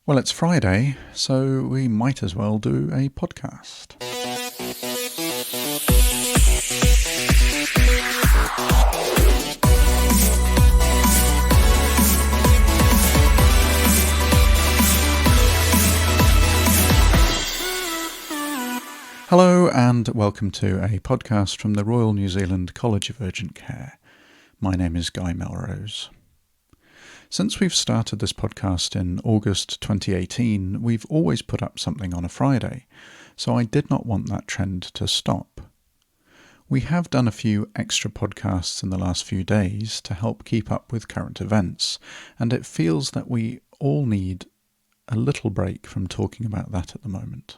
Well, it's Friday, so we might as well do a podcast. Hello and welcome to a podcast from the Royal New Zealand College of Urgent Care. My name is Guy Melrose. Since we've started this podcast in August 2018, we've always put up something on a Friday, so I did not want that trend to stop. We have done a few extra podcasts in the last few days to help keep up with current events, and it feels that we all need a little break from talking about that at the moment.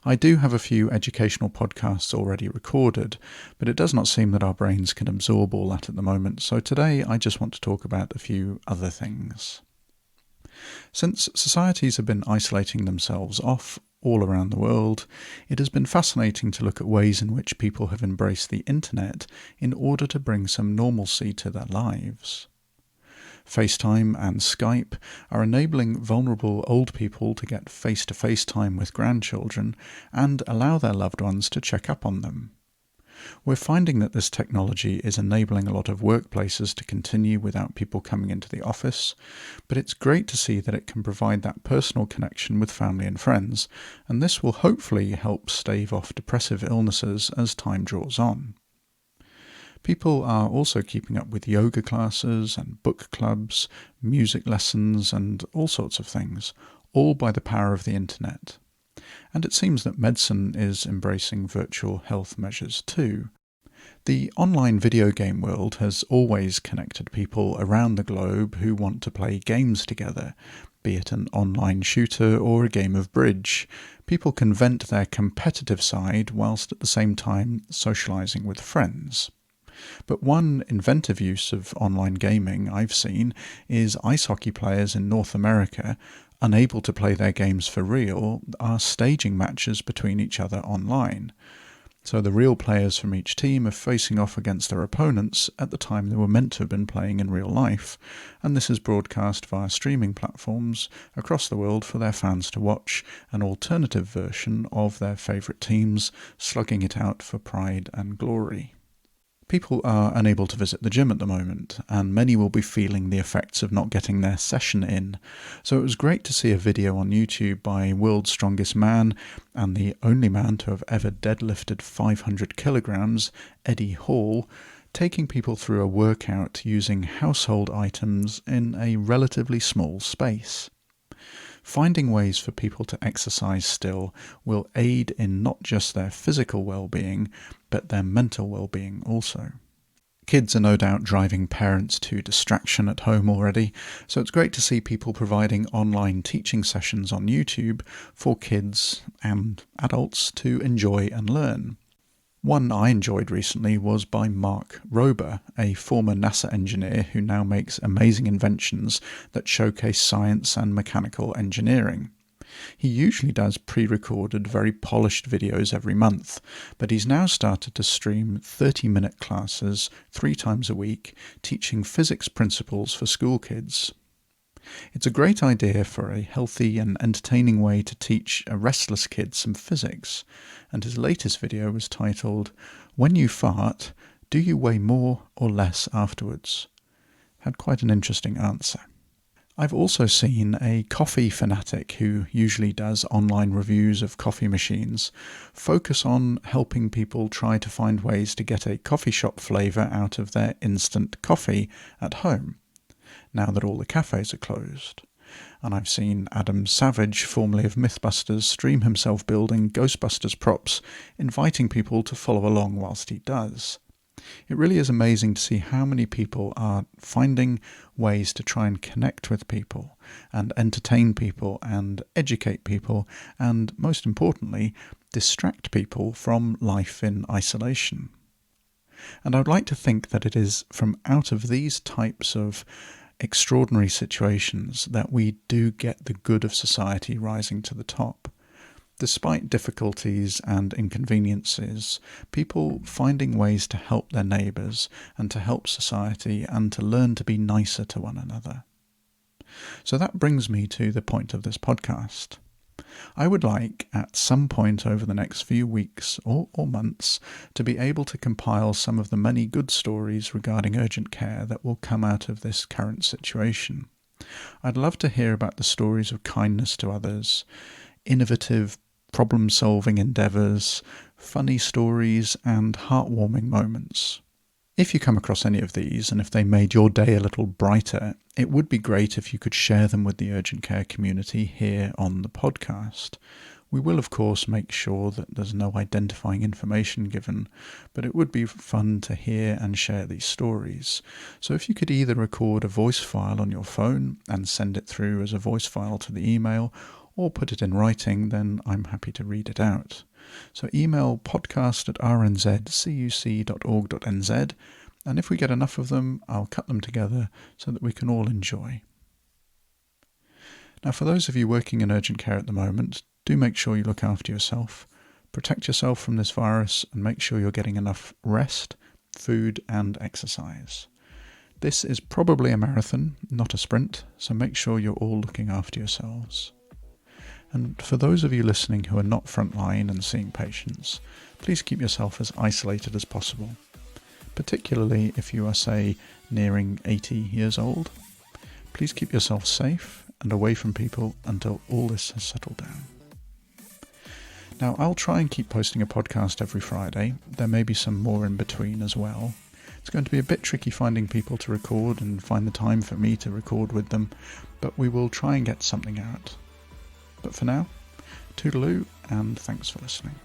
I do have a few educational podcasts already recorded, but it does not seem that our brains can absorb all that at the moment, so today I just want to talk about a few other things. Since societies have been isolating themselves off all around the world, it has been fascinating to look at ways in which people have embraced the internet in order to bring some normalcy to their lives. FaceTime and Skype are enabling vulnerable old people to get face-to-face time with grandchildren and allow their loved ones to check up on them. We're finding that this technology is enabling a lot of workplaces to continue without people coming into the office, but it's great to see that it can provide that personal connection with family and friends, and this will hopefully help stave off depressive illnesses as time draws on. People are also keeping up with yoga classes and book clubs, music lessons and all sorts of things, all by the power of the internet. And it seems that medicine is embracing virtual health measures too. The online video game world has always connected people around the globe who want to play games together, be it an online shooter or a game of bridge. People can vent their competitive side whilst at the same time socialising with friends. But one inventive use of online gaming I've seen is ice hockey players in North America, unable to play their games for real, are staging matches between each other online. So the real players from each team are facing off against their opponents at the time they were meant to have been playing in real life, and this is broadcast via streaming platforms across the world for their fans to watch an alternative version of their favourite teams slugging it out for pride and glory. People are unable to visit the gym at the moment, and many will be feeling the effects of not getting their session in. So it was great to see a video on YouTube by World's Strongest Man and the only man to have ever deadlifted 500 kilograms, Eddie Hall, taking people through a workout using household items in a relatively small space. Finding ways for people to exercise still will aid in not just their physical well-being, but their mental well-being also. Kids are no doubt driving parents to distraction at home already, so it's great to see people providing online teaching sessions on YouTube for kids and adults to enjoy and learn. One I enjoyed recently was by Mark Rober, a former NASA engineer who now makes amazing inventions that showcase science and mechanical engineering. He usually does pre-recorded, very polished videos every month, but he's now started to stream 30-minute classes 3 times a week, teaching physics principles for school kids. It's a great idea for a healthy and entertaining way to teach a restless kid some physics, and his latest video was titled, "When You Fart, Do You Weigh More or Less Afterwards?" Had quite an interesting answer. I've also seen a coffee fanatic who usually does online reviews of coffee machines focus on helping people try to find ways to get a coffee shop flavour out of their instant coffee at home, now that all the cafes are closed. And I've seen Adam Savage, formerly of Mythbusters, stream himself building Ghostbusters props, inviting people to follow along whilst he does. It really is amazing to see how many people are finding ways to try and connect with people and entertain people and educate people and, most importantly, distract people from life in isolation. And I'd like to think that it is from out of these types of extraordinary situations that we do get the good of society rising to the top. Despite difficulties and inconveniences, people finding ways to help their neighbours and to help society and to learn to be nicer to one another. So that brings me to the point of this podcast. I would like, at some point over the next few weeks or months, to be able to compile some of the many good stories regarding urgent care that will come out of this current situation. I'd love to hear about the stories of kindness to others, innovative problem-solving endeavours, funny stories, and heartwarming moments. If you come across any of these, and if they made your day a little brighter, it would be great if you could share them with the urgent care community here on the podcast. We will, of course, make sure that there's no identifying information given, but it would be fun to hear and share these stories. So if you could either record a voice file on your phone and send it through as a voice file to the email, or put it in writing, then I'm happy to read it out. So email podcast@rnzcuc.org.nz, and if we get enough of them, I'll cut them together so that we can all enjoy. Now, for those of you working in urgent care at the moment, do make sure you look after yourself, protect yourself from this virus, and make sure you're getting enough rest, food, and exercise. This is probably a marathon, not a sprint, so make sure you're all looking after yourselves. And for those of you listening who are not frontline and seeing patients, please keep yourself as isolated as possible, particularly if you are, say, nearing 80 years old. Please keep yourself safe and away from people until all this has settled down. Now, I'll try and keep posting a podcast every Friday. There may be some more in between as well. It's going to be a bit tricky finding people to record and find the time for me to record with them, but we will try and get something out. But for now, toodaloo, and thanks for listening.